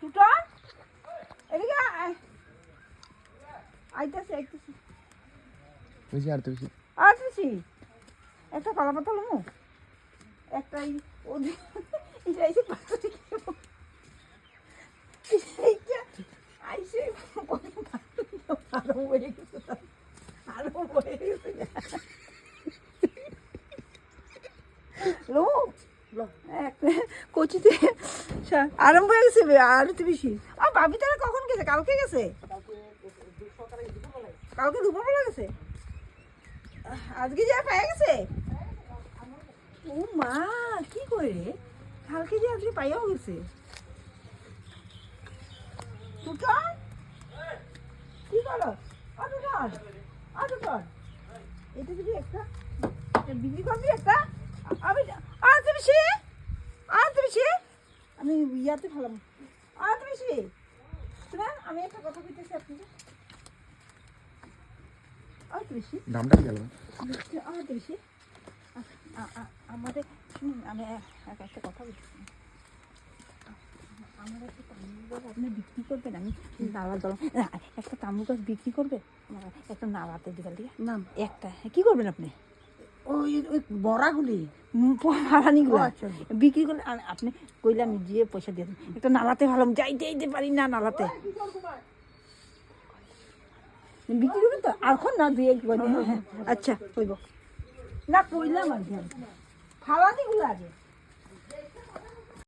two-tone এদিকে আইতাছে বেশি আর তো বেশি আসছি একটা কলা পাতা লমু একটাই ওদের এটা এসে পাতা এইটা আইসে আরো হয়ে গেছে কচিতে আরম্ভ হয়ে গেছে আলুতে বেশি আর ভাবি তারা কখন গেছে কালকে গেছে কালকে দুপুরবেলা গেছে আজকে যা পেয়ে গেছে ও মা কি করে কালকে যে আজকে পাইয়াও গেছে কি করো এটা যদি একটা বিক্রি করবি একটা আমি বেশি আমি ইয়াতে ফেলাম বেশি শোনেন আমি একটা কথা বলতেছি আপনাকে বেশি দামটা কি গেল বেশি আমাদের শুনুন আমি একটা কথা বলতেছি আমার একটা তামুল গাছ আপনি বিক্রি করবেন আমি নালা জল একটা তামুল গাছ বিক্রি করবে আমার একটা নালাতে দিকাল দিয়ে না একটা কী করবেন আপনি ওই ওই বড়াগুলি ভাড়ানিগুলো বিক্রি করলে আপনি কইলে আমি গিয়ে পয়সা দিয়ে দেন একটা নালাতে ভালো যাইতে পারি না নালাতে বিক্রি করবেন তো এখন না দিয়ে আচ্ছা কইব না কইলাম আর কি ফালানিগুলো আগে